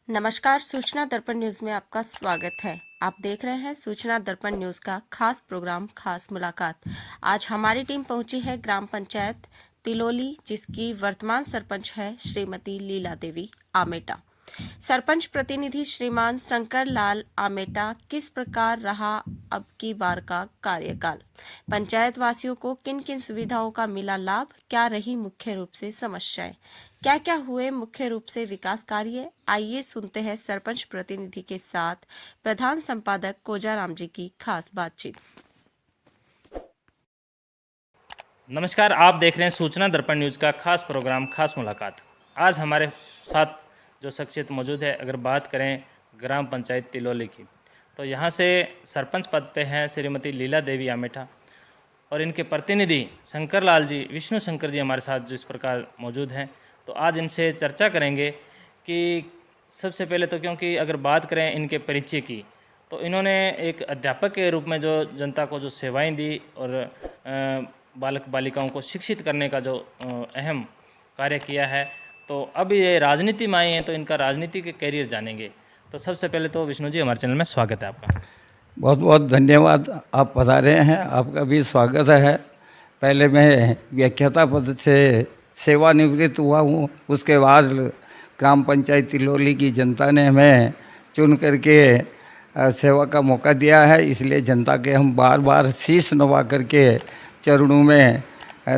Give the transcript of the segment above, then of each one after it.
नमस्कार, सूचना दर्पण न्यूज में आपका स्वागत है। आप देख रहे हैं सूचना दर्पण न्यूज का खास प्रोग्राम खास मुलाकात। आज हमारी टीम पहुंची है ग्राम पंचायत तिलोली, जिसकी वर्तमान सरपंच है श्रीमती लीला देवी आमेटा। सरपंच प्रतिनिधि श्रीमान शंकर लाल आमेटा, किस प्रकार रहा अब की बार का कार्यकाल, पंचायत वासियों को किन किन सुविधाओं का मिला लाभ, क्या रही मुख्य रूप से समस्याएं, क्या क्या हुए मुख्य रूप से विकास कार्य, आइए सुनते हैं सरपंच प्रतिनिधि के साथ प्रधान संपादक कोजाराम जी की खास बातचीत। नमस्कार, आप देख रहे हैं सूचना दर्पण न्यूज़ का खास प्रोग्राम खास मुलाकात। आज हमारे साथ जो शख्सियत मौजूद है, अगर बात करें ग्राम पंचायत तिलोली की, तो यहाँ से सरपंच पद पे हैं श्रीमती लीला देवी आमेठा और इनके प्रतिनिधि शंकर लाल जी, विष्णु शंकर जी हमारे साथ जिस प्रकार मौजूद हैं। तो आज इनसे चर्चा करेंगे कि सबसे पहले तो, क्योंकि अगर बात करें इनके परिचय की, तो इन्होंने एक अध्यापक के रूप में जो जनता को जो सेवाएं दी और बालक बालिकाओं को शिक्षित करने का जो अहम कार्य किया है, तो अब ये राजनीति में आए हैं, तो इनका राजनीति के करियर जानेंगे। तो सबसे पहले तो विष्णु जी, हमारे चैनल में स्वागत है आपका। बहुत बहुत धन्यवाद, आप पधारे हैं, आपका भी स्वागत है। पहले मैं व्याख्याता पद से सेवानिवृत्त हुआ हूँ, उसके बाद ग्राम पंचायत तिलोली की जनता ने हमें चुन करके सेवा का मौका दिया है, इसलिए जनता के हम बार बार शीश नवा करके चरणों में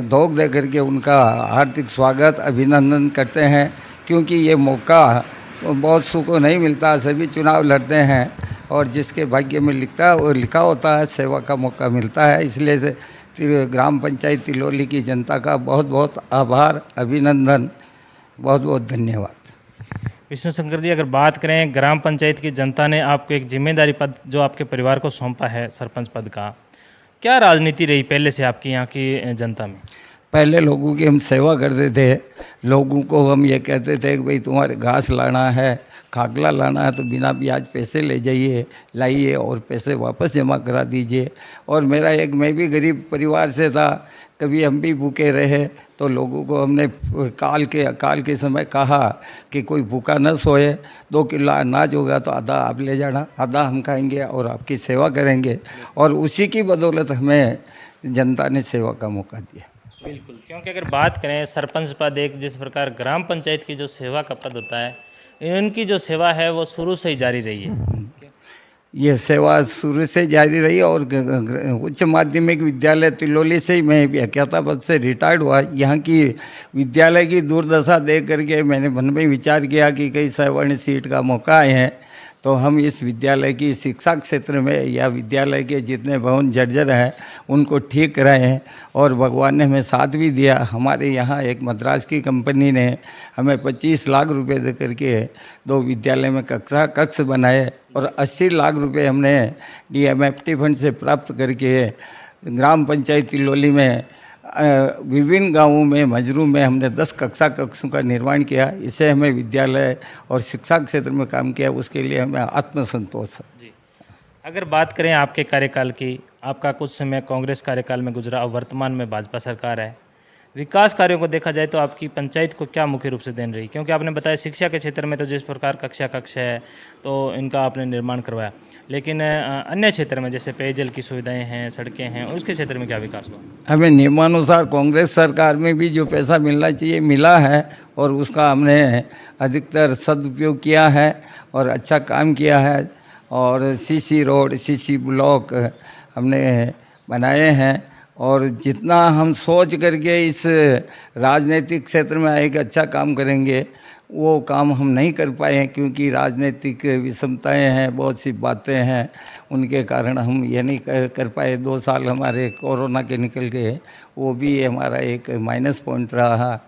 धोख दे करके उनका हार्दिक स्वागत अभिनंदन करते हैं। क्योंकि ये मौका बहुत सू को नहीं मिलता, सभी चुनाव लड़ते हैं और जिसके भाग्य में लिखा होता है सेवा का मौका मिलता है। इसलिए से ग्राम पंचायत तिलोली की जनता का बहुत बहुत आभार, अभिनंदन, बहुत बहुत धन्यवाद। विष्णु शंकर जी, अगर बात करें ग्राम पंचायत की जनता ने आपको एक जिम्मेदारी पद जो आपके परिवार को सौंपा है सरपंच पद का, क्या राजनीति रही पहले से आपकी यहाँ की जनता में? पहले लोगों की हम सेवा करते थे, लोगों को हम ये कहते थे कि भाई तुम्हारे घास लाना है, खागला लाना है तो बिना ब्याज पैसे ले जाइए, लाइए और पैसे वापस जमा करा दीजिए। और मैं भी गरीब परिवार से था, कभी हम भी भूखे रहे तो लोगों को हमने अकाल के समय कहा कि कोई भूखा न सोए, 2 किलो अनाज होगा तो आधा आप ले जाना, आधा हम खाएंगे और आपकी सेवा करेंगे। और उसी की बदौलत हमें जनता ने सेवा का मौका दिया। बिल्कुल, क्योंकि अगर बात करें सरपंच पद एक जिस प्रकार ग्राम पंचायत की जो सेवा का पद होता है, इनकी जो सेवा है वो शुरू से ही जारी रही है। ये सेवा शुरू से जारी रही और उच्च माध्यमिक विद्यालय तिलोली से ही मैं व्याख्याता पद से रिटायर्ड हुआ। यहाँ की विद्यालय की दुर्दशा देख करके मैंने मन में विचार किया कि कई सवर्ण सीट का मौका आए हैं, तो हम इस विद्यालय की शिक्षा क्षेत्र में या विद्यालय के जितने भवन जर्जर हैं उनको ठीक कराए हैं। और भगवान ने हमें साथ भी दिया। हमारे यहाँ एक मद्रास की कंपनी ने हमें 25 लाख रुपए दे करके 2 विद्यालय में कक्ष बनाए और 80 लाख रुपए हमने DMFT फंड से प्राप्त करके ग्राम पंचायत तिलोली में विभिन्न गांवों में मजरू में हमने 10 कक्षों का निर्माण किया। इससे हमें विद्यालय और शिक्षा क्षेत्र में काम किया, उसके लिए हमें आत्मसंतोष है। जी, अगर बात करें आपके कार्यकाल की, आपका कुछ समय कांग्रेस कार्यकाल में गुजरा और वर्तमान में भाजपा सरकार है, विकास कार्यों को देखा जाए तो आपकी पंचायत को क्या मुख्य रूप से देन रही? क्योंकि आपने बताया शिक्षा के क्षेत्र में तो जिस प्रकार कक्ष है तो इनका आपने निर्माण करवाया, लेकिन अन्य क्षेत्र में जैसे पेयजल की सुविधाएं हैं, सड़कें हैं, उसके क्षेत्र में क्या विकास हुआ? हमें नियमानुसार कांग्रेस सरकार में भी जो पैसा मिलना चाहिए मिला है और उसका हमने अधिकतर सदुपयोग किया है और अच्छा काम किया है। और CC रोड, CC ब्लॉक हमने बनाए हैं। और जितना हम सोच करके इस राजनीतिक क्षेत्र में एक अच्छा काम करेंगे वो काम हम नहीं कर पाए हैं, क्योंकि राजनीतिक विषमताएं हैं, बहुत सी बातें हैं, उनके कारण हम ये नहीं कर पाए। 2 साल हमारे कोरोना के निकल गए, वो भी हमारा एक माइनस पॉइंट रहा।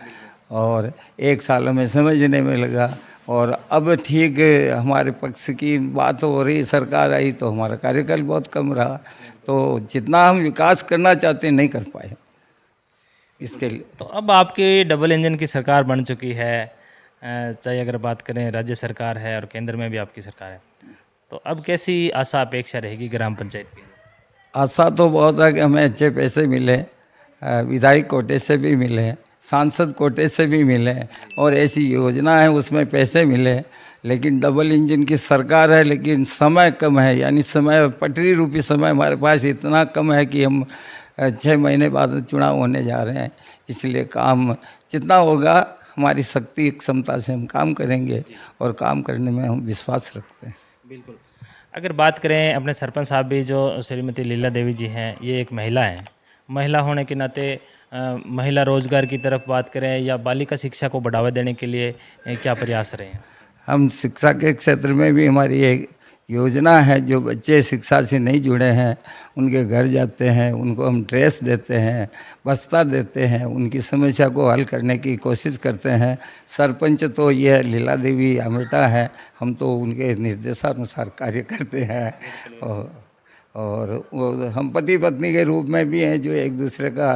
और 1 साल हमें समझने में लगा और अब ठीक हमारे पक्ष की बात हो रही, सरकार आई तो हमारा कार्यकाल बहुत कम रहा। तो जितना हम विकास करना चाहते हैं नहीं कर पाए इसके लिए। तो अब आपकी डबल इंजन की सरकार बन चुकी है, चाहे अगर बात करें राज्य सरकार है और केंद्र में भी आपकी सरकार है, तो अब कैसी आशा अपेक्षा रहेगी ग्राम पंचायत की? आशा तो बहुत है कि हमें अच्छे पैसे मिले, विधायक कोटे से भी मिले, सांसद कोटे से भी मिले और ऐसी योजना है उसमें पैसे मिले। लेकिन डबल इंजन की सरकार है, लेकिन समय कम है, यानी समय पटरी रूपी समय हमारे पास इतना कम है कि हम 6 महीने बाद चुनाव होने जा रहे हैं। इसलिए काम जितना होगा हमारी शक्ति क्षमता से हम काम करेंगे और काम करने में हम विश्वास रखते हैं। बिल्कुल। अगर बात करें अपने सरपंच साहब भी जो श्रीमती लीला देवी जी हैं, ये एक महिला हैं। महिला होने के नाते महिला रोजगार की तरफ बात करें या बालिका शिक्षा को बढ़ावा देने के लिए क्या प्रयास रहे हैं? हम शिक्षा के क्षेत्र में भी हमारी एक योजना है, जो बच्चे शिक्षा से नहीं जुड़े हैं उनके घर जाते हैं, उनको हम ड्रेस देते हैं, बस्ता देते हैं, उनकी समस्या को हल करने की कोशिश करते हैं। सरपंच तो ये लीला देवी अमेटा है, हम तो उनके निर्देशानुसार कार्य करते हैं। और वो हम पति पत्नी के रूप में भी हैं, जो एक दूसरे का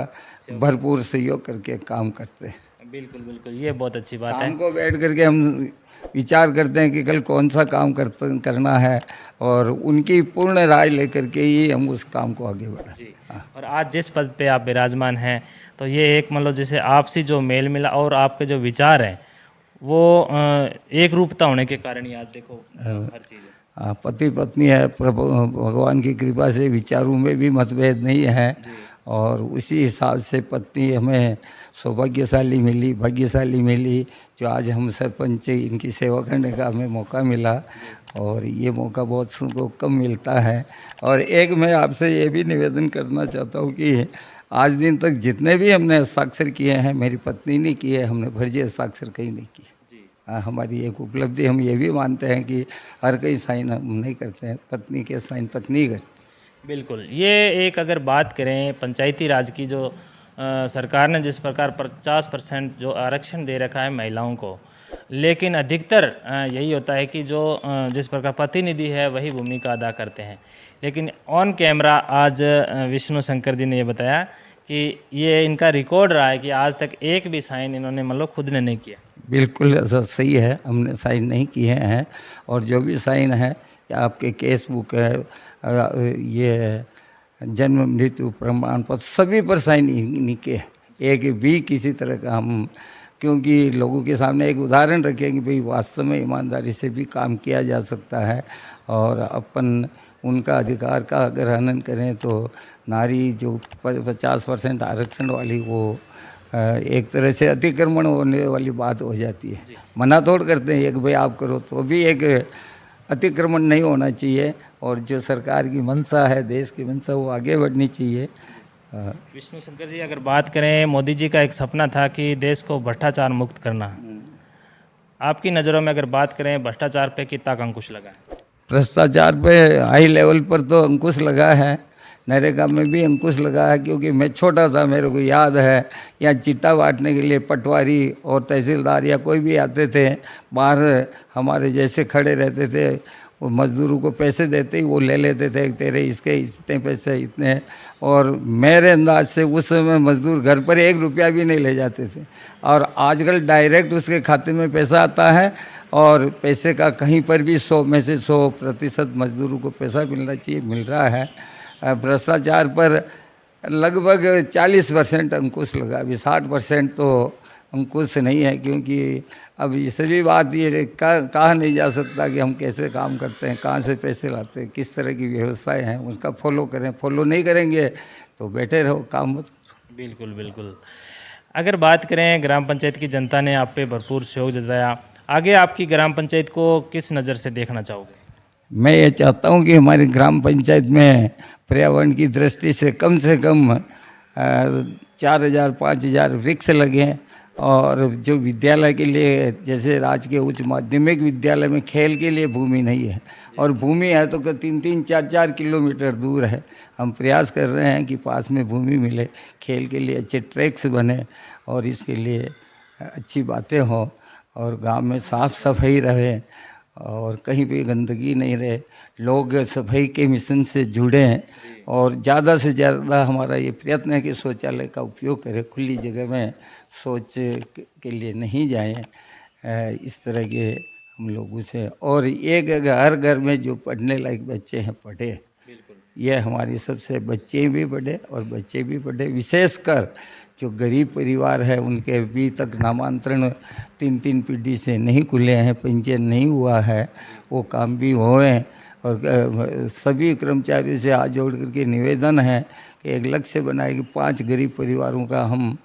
भरपूर सहयोग करके काम करते हैं। बिल्कुल बिल्कुल, ये बहुत अच्छी बात है। शाम को बैठ करके हम विचार करते हैं कि कल कौन सा काम करना है, और उनकी पूर्ण राय लेकर के ही हम उस काम को आगे बढ़ाते हैं। और आज जिस पद पे आप विराजमान हैं, तो ये एक मतलब जैसे आपसी जो मेल मिला और आपके जो विचार हैं वो एक रूपता होने के कारण ही आज देखो हर चीज़ है। पति पत्नी है, भगवान की कृपा से विचारों में भी मतभेद नहीं है, और उसी हिसाब से पत्नी हमें सौभाग्यशाली मिली, भाग्यशाली मिली, जो आज हम सरपंच इनकी सेवा करने का हमें मौका मिला। और ये मौका बहुत को कम मिलता है। और एक मैं आपसे ये भी निवेदन करना चाहता हूँ कि आज दिन तक जितने भी हमने हस्ताक्षर किए हैं, मेरी पत्नी ने किए, हमने फर्जी हस्ताक्षर कहीं नहीं किए। हमारी एक उपलब्धि हम ये भी मानते हैं कि हर कोई साइन हम नहीं करते हैं, पत्नी के साइन पत्नी करती। बिल्कुल, ये एक अगर बात करें पंचायती राज की, जो सरकार ने जिस प्रकार 50% जो आरक्षण दे रखा है महिलाओं को, लेकिन अधिकतर यही होता है कि जो जिस प्रकार प्रतिनिधि है वही भूमिका अदा करते हैं। लेकिन ऑन कैमरा आज विष्णु शंकर जी ने ये बताया कि ये इनका रिकॉर्ड रहा है कि आज तक एक भी साइन इन्होंने मतलब खुद ने नहीं किया। बिल्कुल ऐसा सही है, हमने साइन नहीं किए हैं, और जो भी साइन है आपके केस बुक है, ये जन्म मृत्यु प्रमाण पत्र, सभी पर साइन नहीं किए, एक भी किसी तरह का हम, क्योंकि लोगों के सामने एक उदाहरण रखें कि भाई वास्तव में ईमानदारी से भी काम किया जा सकता है। और अपन उनका अधिकार का अगर हनन करें तो नारी जो 50% आरक्षण वाली, वो एक तरह से अतिक्रमण होने वाली बात हो जाती है। मना तोड़ करते हैं, एक भाई आप करो, तो भी एक अतिक्रमण नहीं होना चाहिए। और जो सरकार की मंशा है, देश की मंशा, वो आगे बढ़नी चाहिए। विष्णु शंकर जी, अगर बात करें, मोदी जी का एक सपना था कि देश को भ्रष्टाचार मुक्त करना। आपकी नज़रों में अगर बात करें, भ्रष्टाचार पे कितना अंकुश लगा है? भ्रष्टाचार पे हाई लेवल पर तो अंकुश लगा है, नरेगा में भी अंकुश लगा है। क्योंकि मैं छोटा था, मेरे को याद है, यहाँ चिट्टा बांटने के लिए पटवारी और तहसीलदार या कोई भी आते थे, बाहर हमारे जैसे खड़े रहते थे, वो मज़दूरों को पैसे देते ही वो ले लेते थे, तेरे इसके इतने पैसे इतने। और मेरे अंदाज से उस समय मज़दूर घर पर 1 रुपया भी नहीं ले जाते थे, और आजकल डायरेक्ट उसके खाते में पैसा आता है, और पैसे का कहीं पर भी 100 में से 100% मज़दूरों को पैसा मिलना चाहिए, मिल रहा है। भ्रष्टाचार पर लगभग 40% अंकुश लगा, अभी 60% तो अंकुश नहीं है। क्योंकि अब ये सभी बात ये कहा नहीं जा सकता कि हम कैसे काम करते हैं, कहाँ से पैसे लाते हैं, किस तरह की व्यवस्थाएं हैं, उसका फॉलो करें। फॉलो नहीं करेंगे तो बैठे रहो, काम मत करो। बिल्कुल बिल्कुल। अगर बात करें, ग्राम पंचायत की जनता ने आप पे भरपूर सहयोग जताया, आगे आपकी ग्राम पंचायत को किस नज़र से देखना चाहोगे? मैं ये चाहता हूँ कि हमारी ग्राम पंचायत में पर्यावरण की दृष्टि से कम 4000-5000 वृक्ष लगें। और जो विद्यालय के लिए, जैसे राजकीय उच्च माध्यमिक विद्यालय में खेल के लिए भूमि नहीं है, और भूमि है तो 3-3, 4-4 किलोमीटर दूर है। हम प्रयास कर रहे हैं कि पास में भूमि मिले, खेल के लिए अच्छे ट्रैक्स बने, और इसके लिए अच्छी बातें हों, और गांव में साफ सफाई रहे, और कहीं भी गंदगी नहीं रहे, लोग सफाई के मिशन से जुड़ें। और ज़्यादा से ज़्यादा हमारा ये प्रयत्न है कि शौचालय का उपयोग करें, खुली जगह में शौच के लिए नहीं जाएं। इस तरह के हम लोगों से, और एक हर घर में जो पढ़ने लायक बच्चे हैं पढ़े, ये हमारी सबसे, बच्चे भी पढ़े और बच्चे भी पढ़े। विशेषकर जो गरीब परिवार है उनके अभी तक नामांतरण 3 पीढ़ी से नहीं खुले हैं, पंजीयन नहीं हुआ है, वो काम भी होए। और सभी कर्मचारियों से हाथ जोड़ करके निवेदन है कि एक लक्ष्य बनाए कि 5 गरीब परिवारों का हम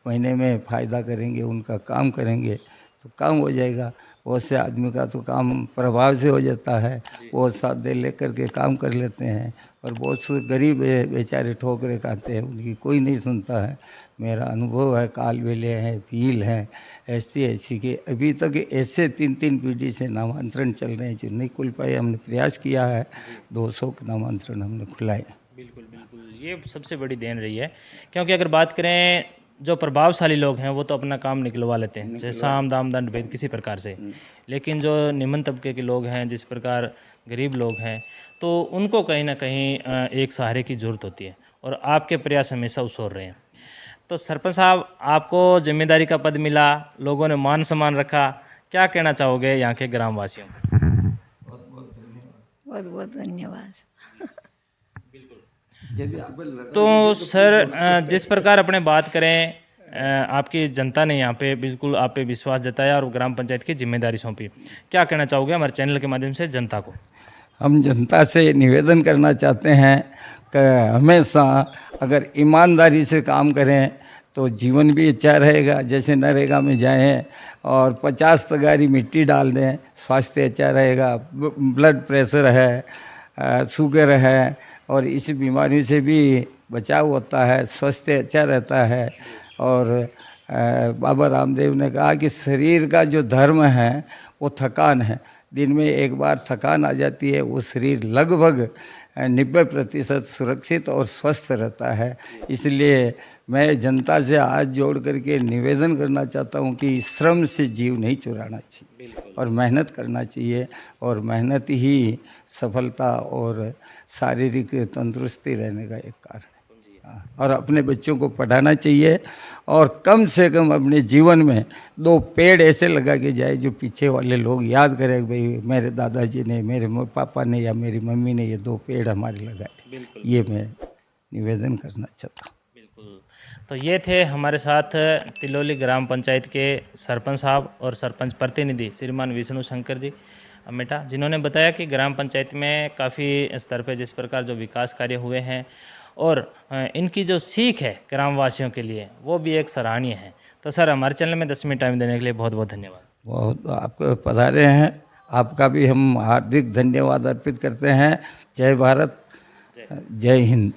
महीने में फ़ायदा करेंगे, उनका काम करेंगे तो काम हो जाएगा। बहुत से आदमी का तो काम प्रभाव से हो जाता है, वो साथ दे लेकर के काम कर लेते हैं, और बहुत से गरीब बेचारे ठोकरे खाते हैं, उनकी कोई नहीं सुनता है। मेरा अनुभव है, कालबेलिया है, भील है, ऐसी के अभी तक ऐसे 3 पीढ़ी से नामांतरण चल रहे हैं जो नहीं खुल पाए। हमने प्रयास किया है, 200 के नामांतरण हमने खुलाए। बिल्कुल बिल्कुल, ये सबसे बड़ी देन रही है, क्योंकि अगर बात करें जो प्रभावशाली लोग हैं वो तो अपना काम निकलवा लेते हैं, जैसे साम दाम दंड भेद किसी प्रकार से, लेकिन जो निम्न तबके के लोग हैं, जिस प्रकार गरीब लोग हैं, तो उनको कहीं ना कहीं एक सहारे की ज़रूरत होती है, और आपके प्रयास हमेशा उस ओर रहे हैं। तो सरपंच साहब, आपको जिम्मेदारी का पद मिला, लोगों ने मान सम्मान रखा, क्या कहना चाहोगे यहाँ के ग्रामवासियों को? बहुत बहुत धन्यवाद। तो सर, जिस प्रकार अपने बात करें, आपकी जनता ने यहाँ पे बिल्कुल आप पे विश्वास जताया और ग्राम पंचायत की जिम्मेदारी सौंपी, क्या कहना चाहोगे हमारे चैनल के माध्यम से जनता को? हम जनता से निवेदन करना चाहते हैं कि हमेशा अगर ईमानदारी से काम करें तो जीवन भी अच्छा रहेगा। जैसे नरेगा में जाएं और 50 तगारी मिट्टी डाल दें, स्वास्थ्य अच्छा रहेगा। ब्लड प्रेशर है, शुगर है, और इस बीमारी से भी बचाव होता है, स्वास्थ्य अच्छा रहता है। और बाबा रामदेव ने कहा कि शरीर का जो धर्म है वो थकान है। दिन में एक बार थकान आ जाती है, वो शरीर लगभग 90% सुरक्षित और स्वस्थ रहता है। इसलिए मैं जनता से हाथ जोड़ करके निवेदन करना चाहता हूँ कि श्रम से जीव नहीं चुराना चाहिए और मेहनत करना चाहिए, और मेहनत ही सफलता और शारीरिक तंदुरुस्ती रहने का एक कारण है। और अपने बच्चों को पढ़ाना चाहिए, और कम से कम अपने जीवन में 2 पेड़ ऐसे लगा के जाए जो पीछे वाले लोग याद करें, भाई मेरे दादाजी ने, मेरे पापा ने या मेरी मम्मी ने ये 2 पेड़ हमारे लगाए। ये मैं निवेदन करना चाहता हूँ। बिल्कुल। तो ये थे हमारे साथ तिलोली ग्राम पंचायत के सरपंच साहब और सरपंच प्रतिनिधि श्रीमान विष्णु शंकर जी अमेटा, जिन्होंने बताया कि ग्राम पंचायत में काफ़ी स्तर पर जिस प्रकार जो विकास कार्य हुए हैं और इनकी जो सीख है ग्रामवासियों के लिए वो भी एक सराहनीय है। तो सर, हमारे चैनल में 10 मिनट टाइम देने के लिए बहुत बहुत धन्यवाद। बहुत आपको पधारे हैं, आपका भी हम हार्दिक धन्यवाद अर्पित करते हैं। जय भारत, जय हिंद।